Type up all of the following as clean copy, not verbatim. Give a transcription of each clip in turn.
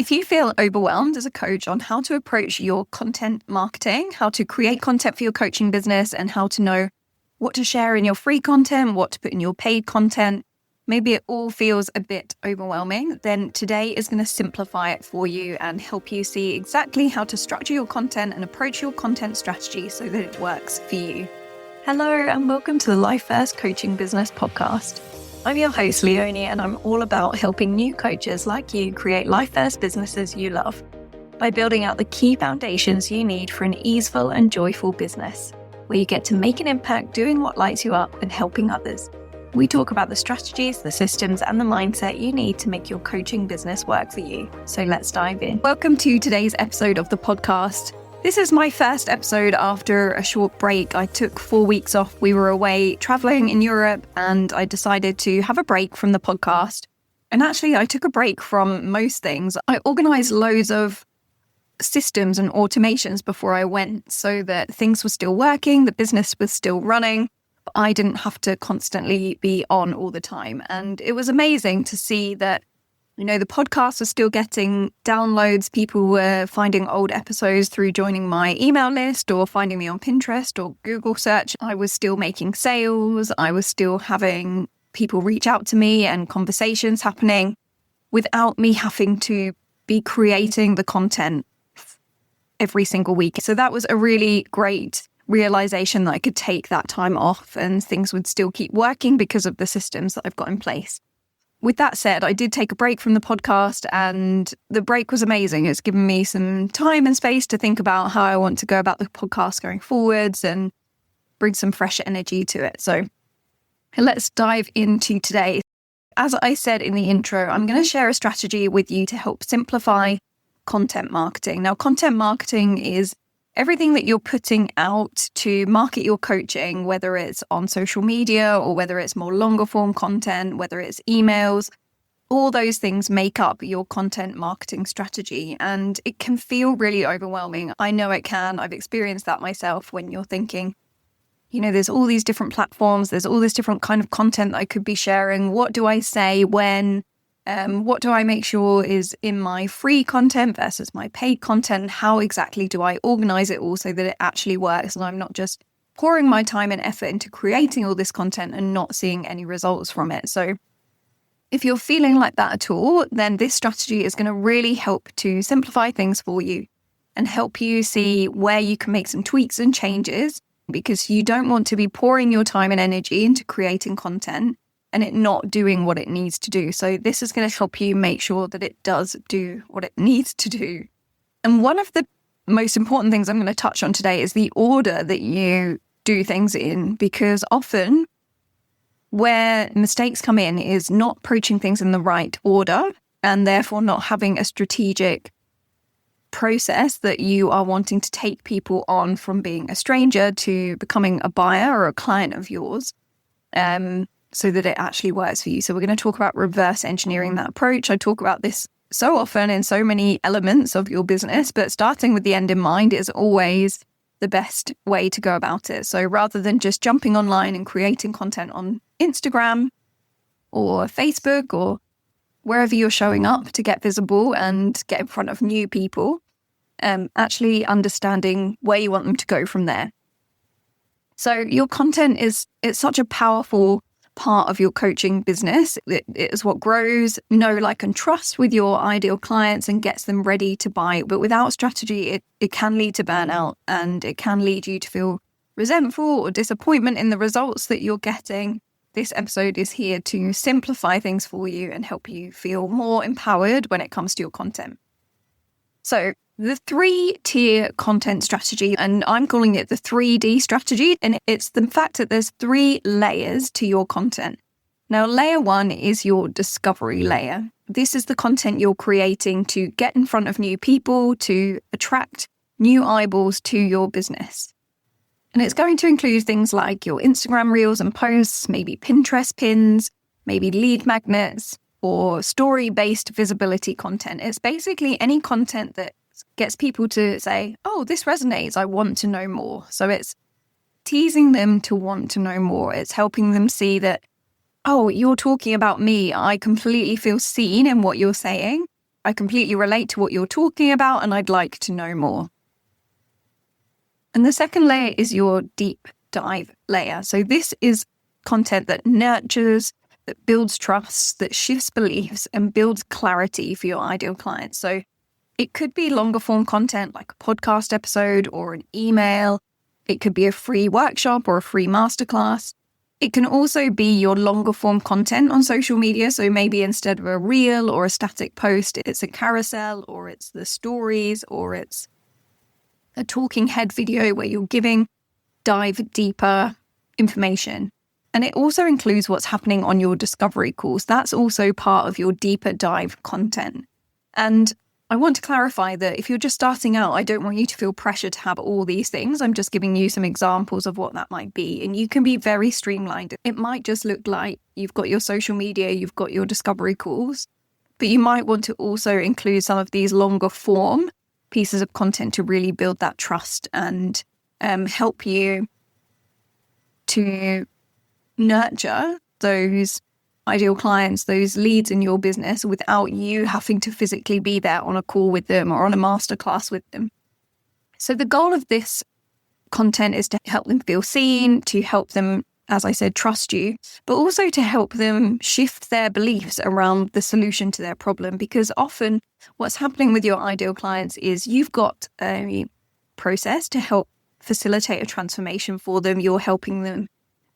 If you feel overwhelmed as a coach on how to approach your content marketing, how to create content for your coaching business, and how to know what to share in your free content, what to put in your paid content, maybe it all feels a bit overwhelming, then today is going to simplify it for you and help you see exactly how to structure your content and approach your content strategy so that it works for you. Hello, and welcome to the Life First Coaching Business Podcast. I'm your host, Leonie, and I'm all about helping new coaches like you create life first businesses you love by building out the key foundations you need for an easeful and joyful business, where you get to make an impact doing what lights you up and helping others. We talk about the strategies, the systems, and the mindset you need to make your coaching business work for you. So let's dive in. Welcome to today's episode of the podcast. This is my first episode after a short break. I took 4 weeks off. We were away traveling in Europe and I decided to have a break from the podcast. And actually, I took a break from most things. I organized loads of systems and automations before I went so that things were still working, the business was still running, but I didn't have to constantly be on all the time. And it was amazing to see that the podcast was still getting downloads. People were finding old episodes through joining my email list or finding me on Pinterest or Google search. I was still making sales. I was still having people reach out to me and conversations happening without me having to be creating the content every single week. So that was a really great realization that I could take that time off and things would still keep working because of the systems that I've got in place. With that said, I did take a break from the podcast and the break was amazing. It's given me some time and space to think about how I want to go about the podcast going forwards and bring some fresh energy to it. So let's dive into today. As I said in the intro, I'm going to share a strategy with you to help simplify content marketing. Now, content marketing is everything that you're putting out to market your coaching, whether it's on social media or whether it's more longer form content, whether it's emails, all those things make up your content marketing strategy. And it can feel really overwhelming. I know it can. I've experienced that myself when you're thinking, there's all these different platforms, there's all this different kind of content that I could be sharing. What do I say when? What do I make sure is in my free content versus my paid content? How exactly do I organize it all so that it actually works and I'm not just pouring my time and effort into creating all this content and not seeing any results from it? So if you're feeling like that at all, then this strategy is going to really help to simplify things for you and help you see where you can make some tweaks and changes, because you don't want to be pouring your time and energy into creating content and it not doing what it needs to do. So this is going to help you make sure that it does do what it needs to do. And one of the most important things I'm going to touch on today is the order that you do things in, because often where mistakes come in is not approaching things in the right order and therefore not having a strategic process that you are wanting to take people on from being a stranger to becoming a buyer or a client of yours. So that it actually works for you. So we're going to talk about reverse engineering that approach. I talk about this so often in so many elements of your business, but starting with the end in mind is always the best way to go about it. So rather than just jumping online and creating content on Instagram or Facebook or wherever you're showing up to get visible and get in front of new people, actually understanding where you want them to go from there. So your content it's such a powerful part of your coaching business. It is what grows, know, like, and trust with your ideal clients and gets them ready to buy. But without strategy, it can lead to burnout and it can lead you to feel resentful or disappointment in the results that you're getting. This episode is here to simplify things for you and help you feel more empowered when it comes to your content. So the 3-tier content strategy, and I'm calling it the 3D strategy, and it's the fact that there's 3 layers to your content. Now, layer 1 is your discovery layer. This is the content you're creating to get in front of new people, to attract new eyeballs to your business. And it's going to include things like your Instagram reels and posts, maybe Pinterest pins, maybe lead magnets, or story-based visibility content. It's basically any content that gets people to say, oh, this resonates, I want to know more. So it's teasing them to want to know more. It's helping them see that, oh, you're talking about me. I completely feel seen in what you're saying. I completely relate to what you're talking about and I'd like to know more. And the second layer is your deep dive layer. So this is content that nurtures, that builds trust, that shifts beliefs and builds clarity for your ideal clients. So it could be longer form content like a podcast episode or an email. It could be a free workshop or a free masterclass. It can also be your longer form content on social media. So maybe instead of a reel or a static post, it's a carousel or it's the stories or it's a talking head video where you're giving dive deeper information. And it also includes what's happening on your discovery calls. That's also part of your deeper dive content. And I want to clarify that if you're just starting out, I don't want you to feel pressure to have all these things. I'm just giving you some examples of what that might be. And you can be very streamlined. It might just look like you've got your social media, you've got your discovery calls, but you might want to also include some of these longer form pieces of content to really build that trust and help you to nurture those ideal clients, those leads in your business without you having to physically be there on a call with them or on a masterclass with them. So the goal of this content is to help them feel seen, to help them, as I said, trust you, but also to help them shift their beliefs around the solution to their problem. Because often what's happening with your ideal clients is you've got a process to help facilitate a transformation for them. You're helping them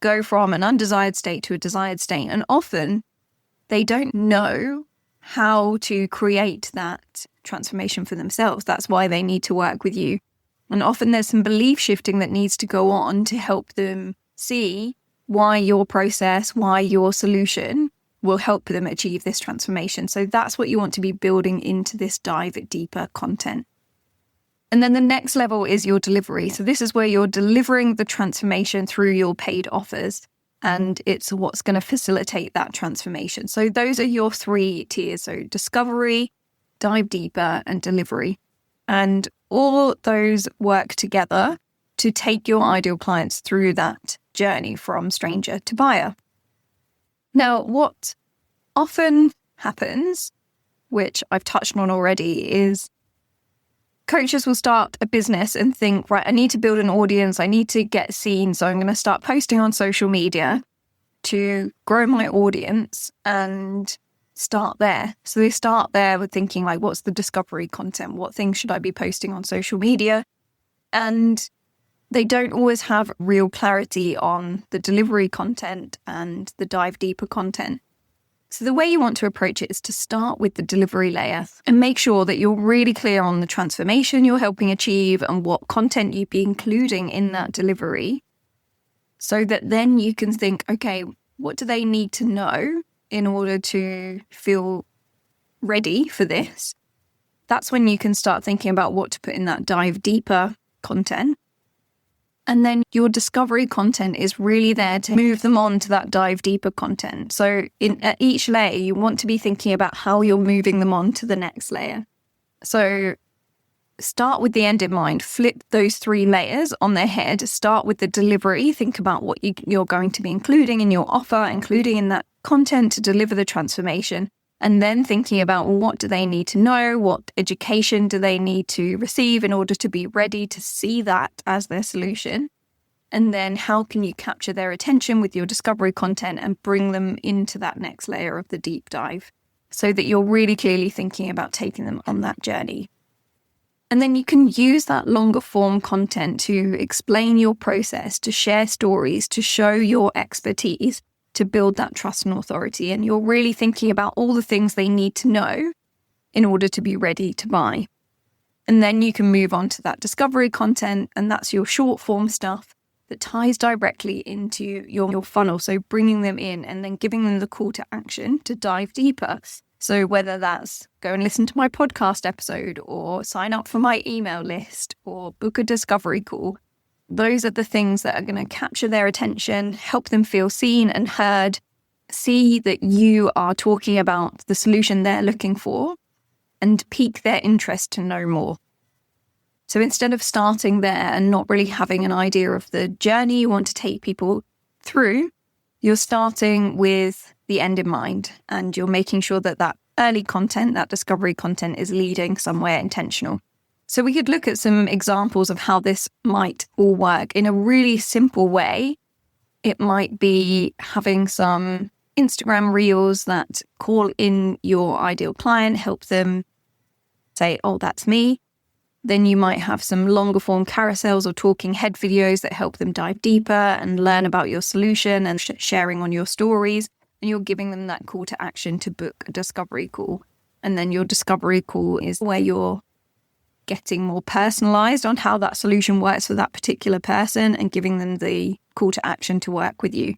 go from an undesired state to a desired state. And often they don't know how to create that transformation for themselves. That's why they need to work with you. And often there's some belief shifting that needs to go on to help them see why your process, why your solution will help them achieve this transformation. So that's what you want to be building into this dive deeper content. And then the next level is your delivery. So this is where you're delivering the transformation through your paid offers, and it's what's going to facilitate that transformation. So those are your three tiers. So discovery, dive deeper, and delivery. And all those work together to take your ideal clients through that journey from stranger to buyer. Now, what often happens, which I've touched on already, is coaches will start a business and think, right, I need to build an audience. I need to get seen. So I'm going to start posting on social media to grow my audience and start there. So they start there with thinking like, what's the discovery content? What things should I be posting on social media? And they don't always have real clarity on the delivery content and the dive deeper content. So the way you want to approach it is to start with the delivery layer and make sure that you're really clear on the transformation you're helping achieve and what content you'd be including in that delivery, so that then you can think, okay, what do they need to know in order to feel ready for this? That's when you can start thinking about what to put in that dive deeper content. And then your discovery content is really there to move them on to that dive deeper content. So at each layer, you want to be thinking about how you're moving them on to the next layer. So start with the end in mind, flip those three layers on their head, start with the delivery, think about what you're going to be including in your offer, including in that content to deliver the transformation. And then thinking about what do they need to know, what education do they need to receive in order to be ready to see that as their solution. And then how can you capture their attention with your discovery content and bring them into that next layer of the deep dive so that you're really clearly thinking about taking them on that journey. And then you can use that longer form content to explain your process, to share stories, to show your expertise, to build that trust and authority. And you're really thinking about all the things they need to know in order to be ready to buy. And then you can move on to that discovery content, and that's your short form stuff that ties directly into your funnel. So bringing them in and then giving them the call to action to dive deeper. So whether that's go and listen to my podcast episode or sign up for my email list or book a discovery call, those are the things that are going to capture their attention, help them feel seen and heard, see that you are talking about the solution they're looking for, and pique their interest to know more. So instead of starting there and not really having an idea of the journey you want to take people through, you're starting with the end in mind, and you're making sure that that early content, that discovery content, is leading somewhere intentional. So we could look at some examples of how this might all work in a really simple way. It might be having some Instagram reels that call in your ideal client, help them say, oh, that's me. Then you might have some longer form carousels or talking head videos that help them dive deeper and learn about your solution and sharing on your stories. And you're giving them that call to action to book a discovery call. And then your discovery call is where you're getting more personalized on how that solution works for that particular person and giving them the call to action to work with you.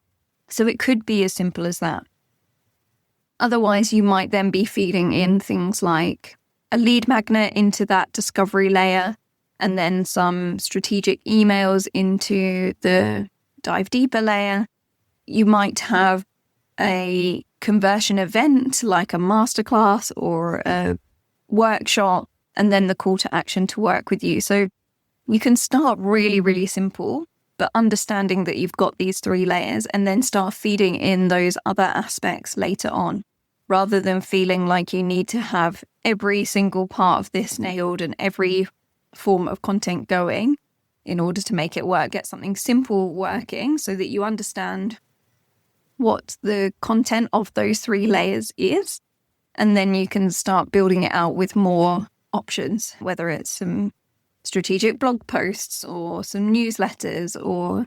So it could be as simple as that. Otherwise, you might then be feeding in things like a lead magnet into that discovery layer, and then some strategic emails into the dive deeper layer. You might have a conversion event like a masterclass or a workshop, and then the call to action to work with you. So you can start really, really simple, but understanding that you've got these 3 layers and then start feeding in those other aspects later on, rather than feeling like you need to have every single part of this nailed and every form of content going in order to make it work. Get something simple working so that you understand what the content of those 3 layers is. And then you can start building it out with more options, whether it's some strategic blog posts or some newsletters or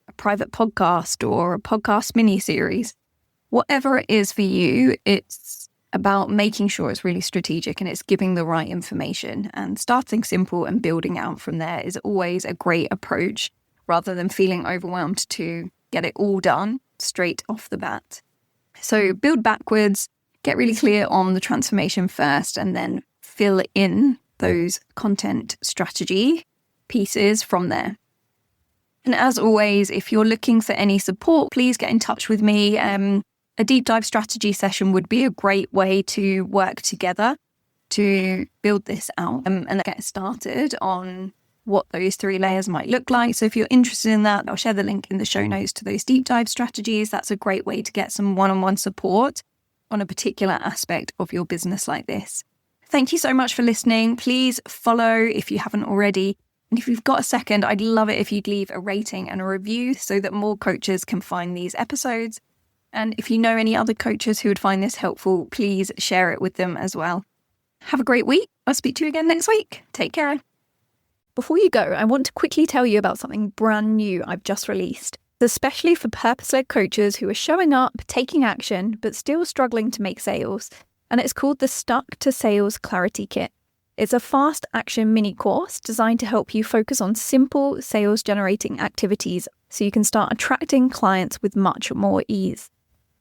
a private podcast or a podcast mini-series. Whatever it is for you, it's about making sure it's really strategic and it's giving the right information, and starting simple and building out from there is always a great approach, rather than feeling overwhelmed to get it all done straight off the bat. So build backwards, get really clear on the transformation first, and then fill in those content strategy pieces from there. And as always, if you're looking for any support, please get in touch with me. A deep dive strategy session would be a great way to work together to build this out and get started on what those 3 layers might look like. So if you're interested in that, I'll share the link in the show notes to those deep dive strategies. That's a great way to get some one-on-one support on a particular aspect of your business like this. Thank you so much for listening. Please follow if you haven't already. And if you've got a second, I'd love it if you'd leave a rating and a review so that more coaches can find these episodes. And if you know any other coaches who would find this helpful, please share it with them as well. Have a great week. I'll speak to you again next week. Take care. Before you go, I want to quickly tell you about something brand new I've just released, especially for purpose-led coaches who are showing up, taking action, but still struggling to make sales. And it's called the Stuck to Sales Clarity Kit. It's a fast action mini course designed to help you focus on simple sales generating activities so you can start attracting clients with much more ease.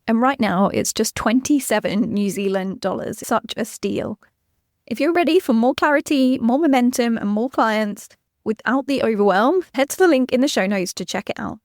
And right now, it's just 27 New Zealand dollars. Such a steal. If you're ready for more clarity, more momentum, and more clients without the overwhelm, head to the link in the show notes to check it out.